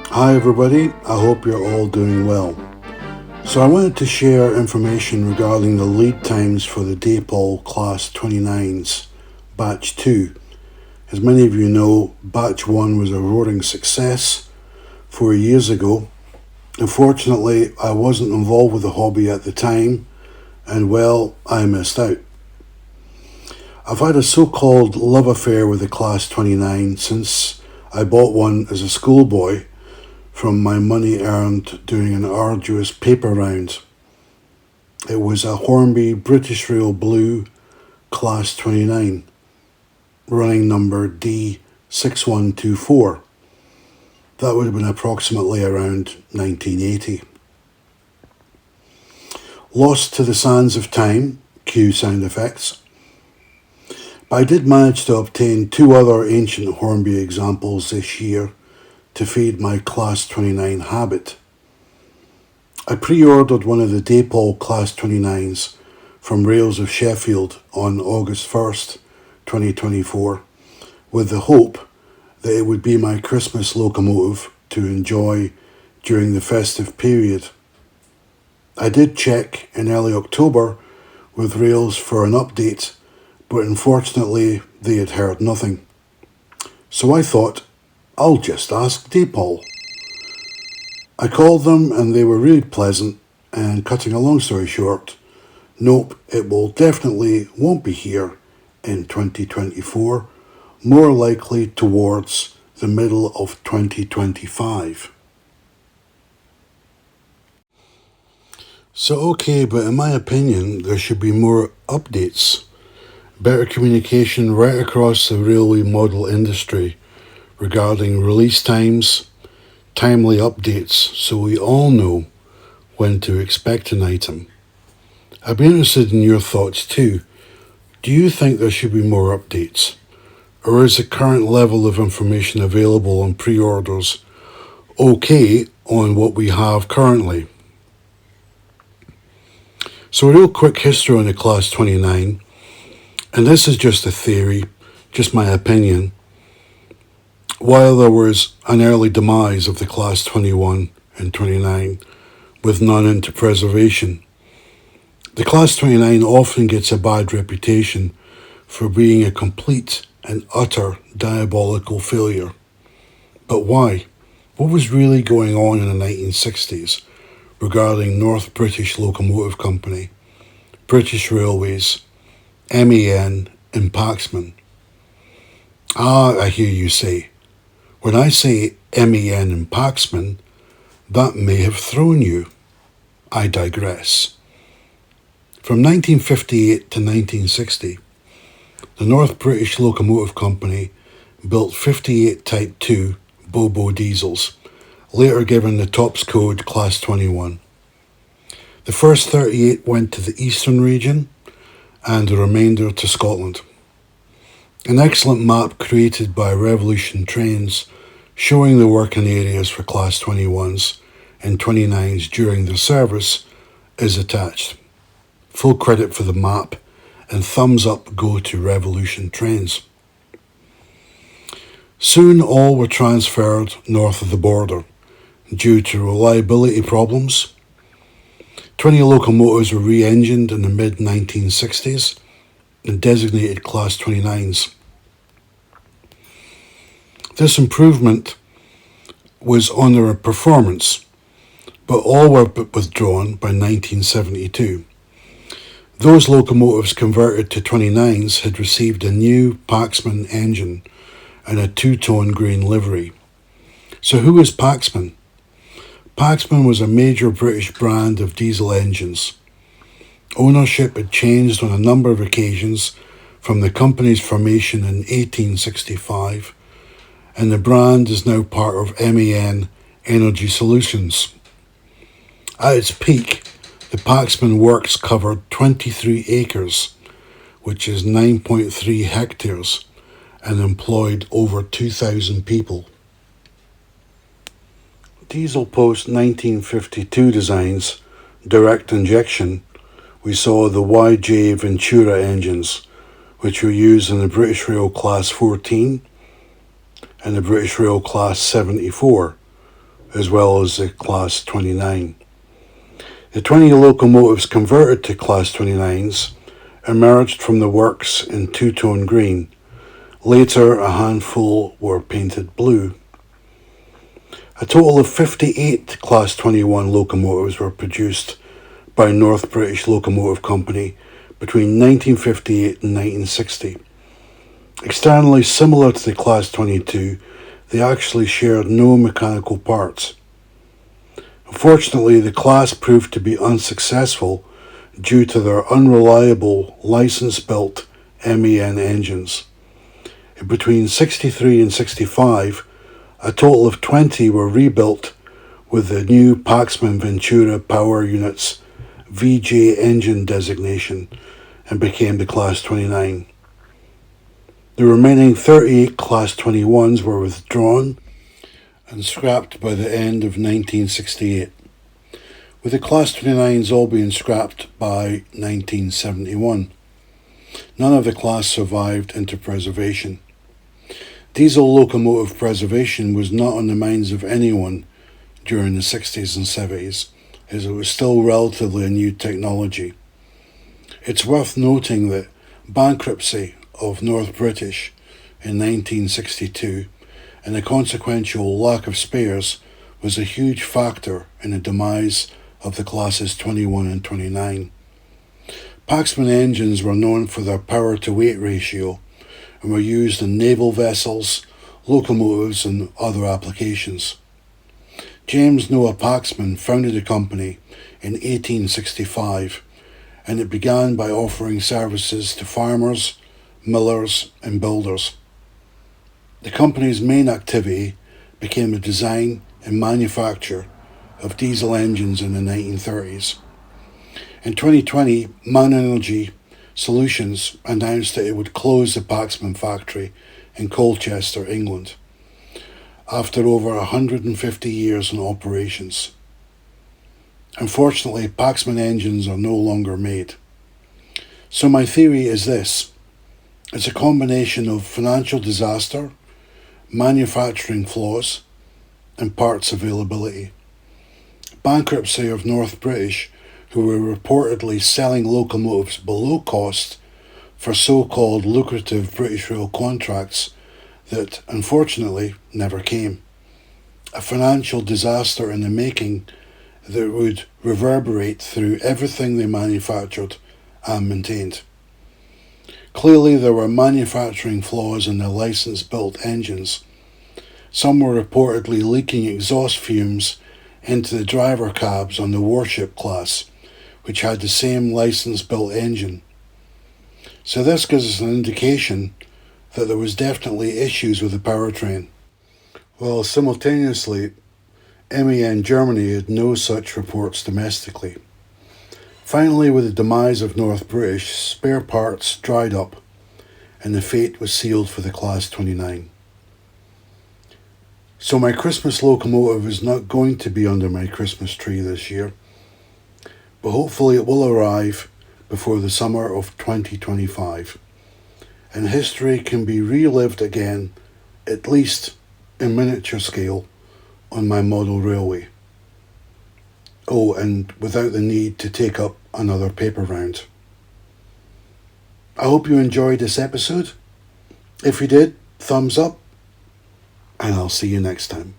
Hi everybody, I hope you're all doing well. So I wanted to share information regarding the lead times for the DAPOL Class 29s, Batch 2. As many of you know, Batch 1 was a roaring success 4 years ago. Unfortunately, I wasn't involved with the hobby at the time, and well, I missed out. I've had a so-called love affair with the Class 29 since I bought one as a schoolboy from my money earned doing an arduous paper round. It was a Hornby British Rail Blue Class 29, running number D6124. That would have been approximately around 1980. Lost to the sands of time, cue sound effects. But I did manage to obtain two other ancient Hornby examples this year to feed my Class 29 habit. I pre-ordered one of the DAPOL Class 29s from Rails of Sheffield on August 1st, 2024, with the hope that it would be my Christmas locomotive to enjoy during the festive period. I did check in early October with Rails for an update, but unfortunately they had heard nothing. So I thought, I'll just ask DAPOL. I called them and they were really pleasant, and cutting a long story short, nope, it will definitely won't be here in 2024, more likely towards the middle of 2025. So okay, but in my opinion, there should be more updates, better communication right across the railway model industry regarding release times, timely updates, so we all know when to expect an item. I'd be interested in your thoughts too. Do you think there should be more updates? Or is the current level of information available on pre-orders okay on what we have currently? So a real quick history on the Class 29, and this is just a theory, just my opinion. While there was an early demise of the Class 21 and 29 with none into preservation, the Class 29 often gets a bad reputation for being a complete and utter diabolical failure. But why? What was really going on in the 1960s regarding North British Locomotive Company, British Railways, MEN and Paxman? I hear you say. When I say MEN and Paxman, that may have thrown you. I digress. From 1958 to 1960, the North British Locomotive Company built 58 Type 2 Bobo diesels, later given the TOPS code Class 21. The first 38 went to the Eastern region and the remainder to Scotland. An excellent map created by Revolution Trains showing the working areas for Class 21s and 29s during their service is attached. Full credit for the map and thumbs up go to Revolution Trains. Soon all were transferred north of the border due to reliability problems. 20 locomotives were re-engined in the mid-1960s and designated Class 29s. This improvement was on their performance, but all were withdrawn by 1972. Those locomotives converted to 29s had received a new Paxman engine and a two-tone green livery. So who is Paxman? Paxman was a major British brand of diesel engines. Ownership had changed on a number of occasions from the company's formation in 1865, and the brand is now part of MEN Energy Solutions. At its peak, the Paxman works covered 23 acres, which is 9.3 hectares, and employed over 2,000 people. Diesel post 1952 designs, direct injection, we saw the YJ Ventura engines, which were used in the British Rail Class 14 and the British Rail Class 74, as well as the Class 29. The 20 locomotives converted to Class 29s emerged from the works in two-tone green. Later, a handful were painted blue. A total of 58 Class 21 locomotives were produced by North British Locomotive Company between 1958 and 1960. Externally similar to the Class 22, they actually shared no mechanical parts. Unfortunately, the class proved to be unsuccessful due to their unreliable license-built MEN engines. Between 63 and 65, a total of 20 were rebuilt with the new Paxman Ventura Power Unit's VJ engine designation and became the Class 29. The remaining 38 Class 21s were withdrawn and scrapped by the end of 1968, with the Class 29s all being scrapped by 1971. None of the class survived into preservation. Diesel locomotive preservation was not on the minds of anyone during the 60s and 70s, as it was still relatively a new technology. It's worth noting that bankruptcy of North British in 1962 and the consequential lack of spares was a huge factor in the demise of the classes 21 and 29. Paxman engines were known for their power-to-weight ratio and were used in naval vessels, locomotives and other applications. James Noah Paxman founded the company in 1865, and it began by offering services to farmers, millers and builders. The company's main activity became the design and manufacture of diesel engines in the 1930s. In 2020, Man Energy Solutions announced that it would close the Paxman factory in Colchester, England, after over 150 years in operations. Unfortunately, Paxman engines are no longer made. So my theory is this: it's a combination of financial disaster, manufacturing flaws, and parts availability. Bankruptcy of North British, who were reportedly selling locomotives below cost for so-called lucrative British Rail contracts that unfortunately never came. A financial disaster in the making that would reverberate through everything they manufactured and maintained. Clearly there were manufacturing flaws in the license-built engines. Some were reportedly leaking exhaust fumes into the driver cabs on the warship class, which had the same license-built engine. So this gives us an indication that there was definitely issues with the powertrain. While simultaneously, MEN Germany had no such reports domestically. Finally, with the demise of North British, spare parts dried up and the fate was sealed for the Class 29. So my Christmas locomotive is not going to be under my Christmas tree this year, but hopefully it will arrive before the summer of 2025, and history can be relived again, at least in miniature scale, on my model railway. Oh, and without the need to take up another paper round. I hope you enjoyed this episode. If you did, thumbs up, and I'll see you next time.